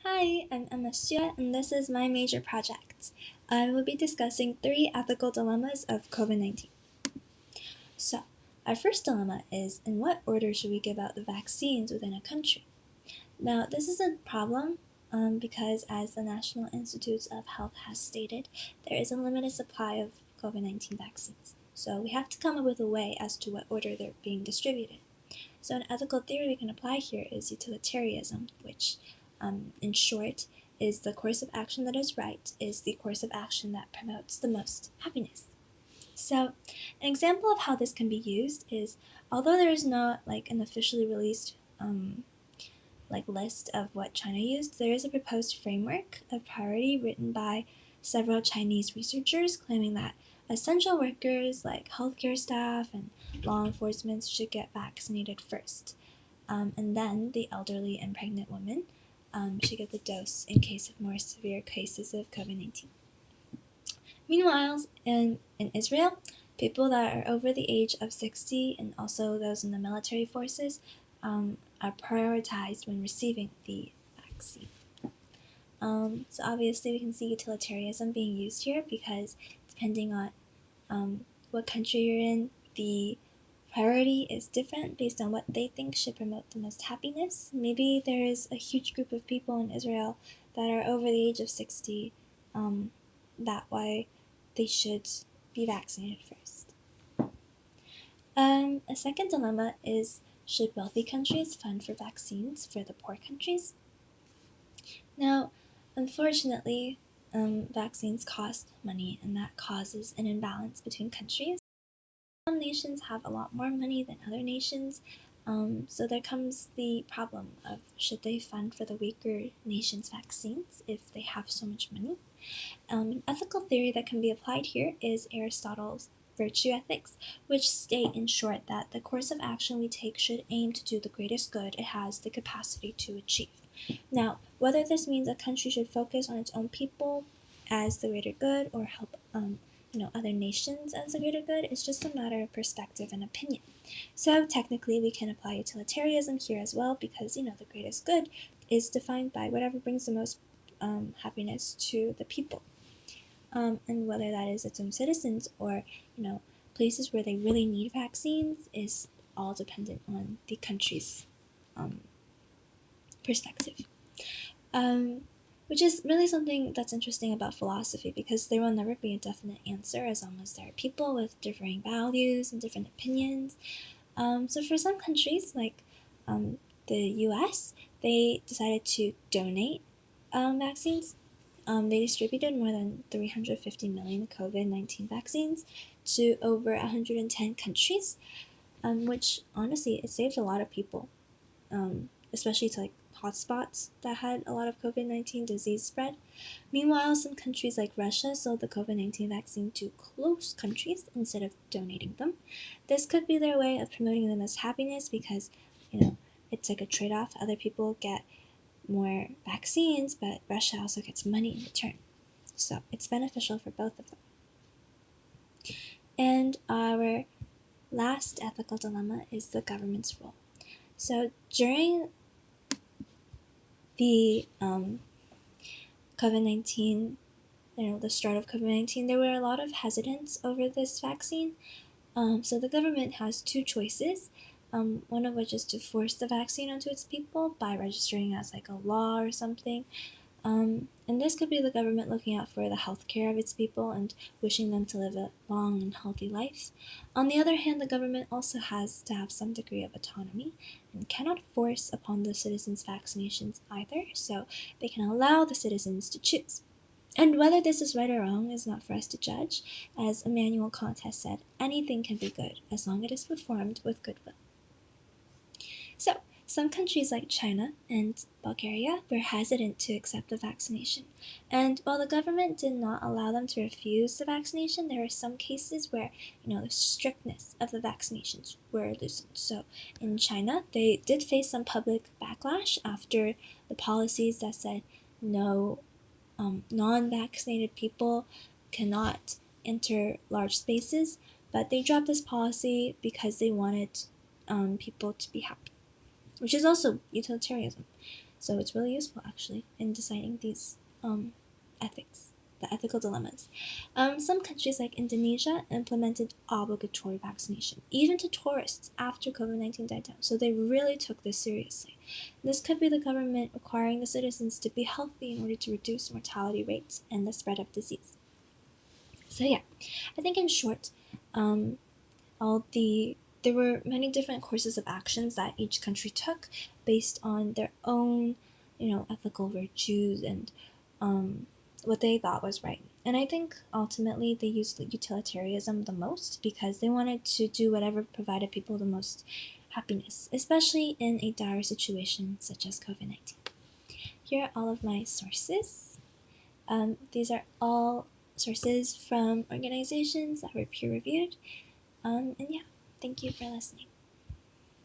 Hi, I'm Emma Xue, and this is my major project. I will be discussing 3 ethical dilemmas of COVID-19. So, our first dilemma is, in what order should we give out the vaccines within a country? Now, this is a problem because, as the National Institutes of Health has stated, there is a limited supply of COVID-19 vaccines. So we have to come up with a way as to what order they're being distributed. So an ethical theory we can apply here is utilitarianism, which, in short, is the course of action that is right, is the course of action that promotes the most happiness. So an example of how this can be used is, although there is not an officially released list of what China used, there is a proposed framework of priority written by several Chinese researchers claiming that essential workers like healthcare staff and law enforcement should get vaccinated first. And then the elderly and pregnant women should get the dose in case of more severe cases of COVID-19. Meanwhile, in Israel, people that are over the age of 60 and also those in the military forces are prioritized when receiving the vaccine. So obviously we can see utilitarianism being used here because depending on what country you're in, the priority is different based on what they think should promote the most happiness. Maybe there is a huge group of people in Israel that are over the age of 60, that why they should be vaccinated first. A second dilemma is, should wealthy countries fund for vaccines for the poor countries? Now, unfortunately, vaccines cost money, and that causes an imbalance between countries. Some nations have a lot more money than other nations, so there comes the problem of, should they fund for the weaker nations' vaccines if they have so much money? An ethical theory that can be applied here is Aristotle's virtue ethics, which state in short that the course of action we take should aim to do the greatest good it has the capacity to achieve. Now, whether this means a country should focus on its own people as the greater good or help other nations as the greater good is just a matter of perspective and opinion. So technically we can apply utilitarianism here as well because the greatest good is defined by whatever brings the most happiness to the people. And whether that is its own citizens or places where they really need vaccines is all dependent on the country's perspective. Which is really something that's interesting about philosophy because there will never be a definite answer as long as there are people with differing values and different opinions. So for some countries like the US, they decided to donate vaccines. They distributed more than 350 million COVID-19 vaccines to over 110 countries, which honestly, it saved a lot of people, especially to hotspots that had a lot of COVID-19 disease spread. Meanwhile, some countries like Russia sold the COVID-19 vaccine to close countries instead of donating them. This could be their way of promoting them as happiness because, it's like a trade-off. Other people get more vaccines, but Russia also gets money in return. So it's beneficial for both of them. And our last ethical dilemma is the government's role. So during the COVID-19, the start of COVID-19, there were a lot of hesitance over this vaccine. So the government has two choices, one of which is to force the vaccine onto its people by registering as a law or something. And this could be the government looking out for the health care of its people and wishing them to live a long and healthy life. On the other hand, the government also has to have some degree of autonomy and cannot force upon the citizens vaccinations either, so they can allow the citizens to choose. And whether this is right or wrong is not for us to judge. As Immanuel Kant has said, anything can be good as long as it is performed with goodwill. So, some countries like China and Bulgaria were hesitant to accept the vaccination. And while the government did not allow them to refuse the vaccination, there were some cases where, the strictness of the vaccinations were loosened. So in China, they did face some public backlash after the policies that said no non-vaccinated people cannot enter large spaces, but they dropped this policy because they wanted people to be happy, which is also utilitarianism. So it's really useful actually in deciding these ethics, the ethical dilemmas. Some countries like Indonesia implemented obligatory vaccination, even to tourists after COVID-19 died down. So they really took this seriously. This could be the government requiring the citizens to be healthy in order to reduce mortality rates and the spread of disease. So yeah, I think in short, there were many different courses of actions that each country took based on their own, ethical virtues and what they thought was right. And I think ultimately they used utilitarianism the most because they wanted to do whatever provided people the most happiness, especially in a dire situation such as COVID-19. Here are all of my sources. These are all sources from organizations that were peer reviewed. And yeah, thank you for listening.